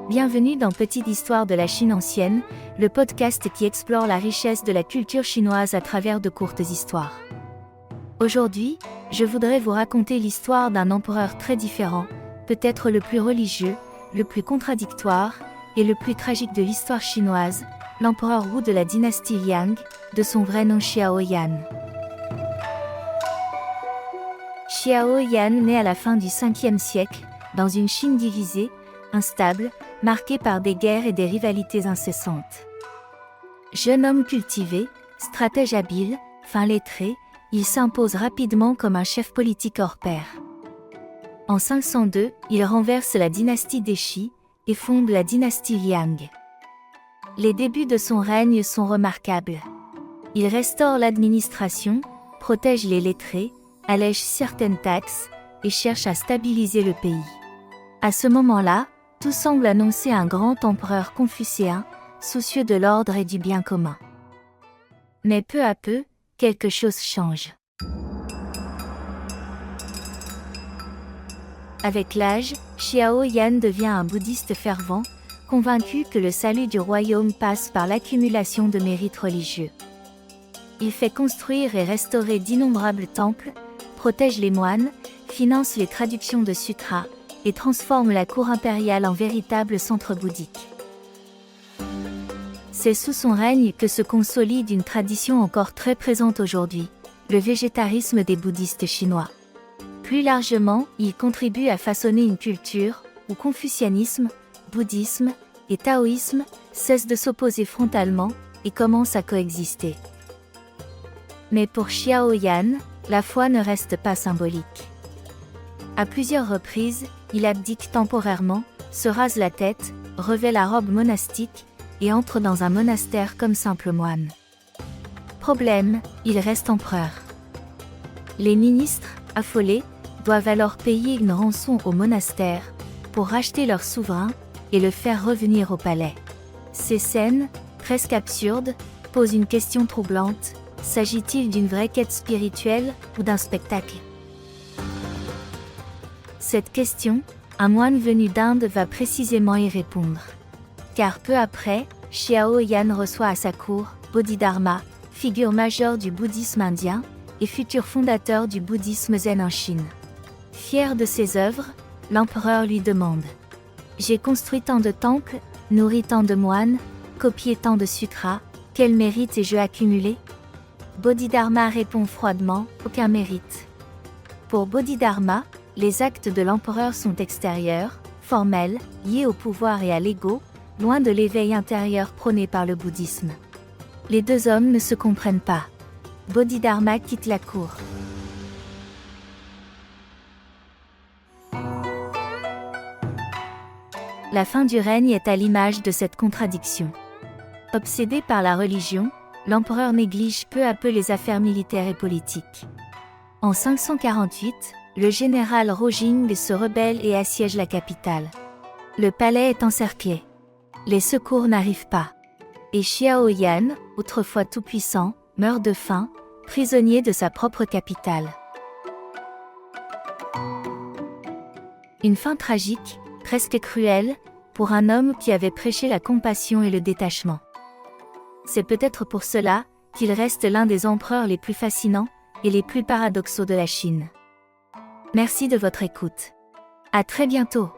Bienvenue dans Petite Histoire de la Chine ancienne, le podcast qui explore la richesse de la culture chinoise à travers de courtes histoires. Aujourd'hui, je voudrais vous raconter l'histoire d'un empereur très différent, peut-être le plus religieux, le plus contradictoire, et le plus tragique de l'histoire chinoise, l'empereur Wu de la dynastie Liang, de son vrai nom Xiao Yan. Xiao Yan naît à la fin du 5e siècle, dans une Chine divisée, instable, marquée par des guerres et des rivalités incessantes. Jeune homme cultivé, stratège habile, fin lettré, il s'impose rapidement comme un chef politique hors pair. En 502, il renverse la dynastie des Qi et fonde la dynastie Liang. Les débuts de son règne sont remarquables. Il restaure l'administration, protège les lettrés, allège certaines taxes et cherche à stabiliser le pays. À ce moment-là, tout semble annoncer un grand empereur confucéen, soucieux de l'ordre et du bien commun. Mais peu à peu, quelque chose change. Avec l'âge, Xiao Yan devient un bouddhiste fervent, convaincu que le salut du royaume passe par l'accumulation de mérites religieux. Il fait construire et restaurer d'innombrables temples, protège les moines, finance les traductions de sutras, et transforme la cour impériale en véritable centre bouddhique. C'est sous son règne que se consolide une tradition encore très présente aujourd'hui, le végétarisme des bouddhistes chinois. Plus largement, il contribue à façonner une culture où confucianisme, bouddhisme et taoïsme cessent de s'opposer frontalement et commencent à coexister. Mais pour Xiao Yan, la foi ne reste pas symbolique. À plusieurs reprises, il abdique temporairement, se rase la tête, revêt la robe monastique et entre dans un monastère comme simple moine. Problème, il reste empereur. Les ministres, affolés, doivent alors payer une rançon au monastère pour racheter leur souverain et le faire revenir au palais. Ces scènes, presque absurdes, posent une question troublante: s'agit-il d'une vraie quête spirituelle ou d'un spectacle ? Cette question, un moine venu d'Inde va précisément y répondre. Car peu après, Xiao Yan reçoit à sa cour Bodhidharma, figure majeure du bouddhisme indien, et futur fondateur du bouddhisme zen en Chine. Fier de ses œuvres, l'empereur lui demande: « J'ai construit tant de temples, nourri tant de moines, copié tant de sutras, quel mérite ai-je accumulé ?» Bodhidharma répond froidement: « Aucun mérite. » Pour Bodhidharma, les actes de l'empereur sont extérieurs, formels, liés au pouvoir et à l'ego, loin de l'éveil intérieur prôné par le bouddhisme. Les deux hommes ne se comprennent pas. Bodhidharma quitte la cour. La fin du règne est à l'image de cette contradiction. Obsédé par la religion, l'empereur néglige peu à peu les affaires militaires et politiques. En 548, le général Rojing se rebelle et assiège la capitale. Le palais est encerclé. Les secours n'arrivent pas. Et Xiao Yan, autrefois tout-puissant, meurt de faim, prisonnier de sa propre capitale. Une fin tragique, presque cruelle, pour un homme qui avait prêché la compassion et le détachement. C'est peut-être pour cela qu'il reste l'un des empereurs les plus fascinants et les plus paradoxaux de la Chine. Merci de votre écoute. À très bientôt.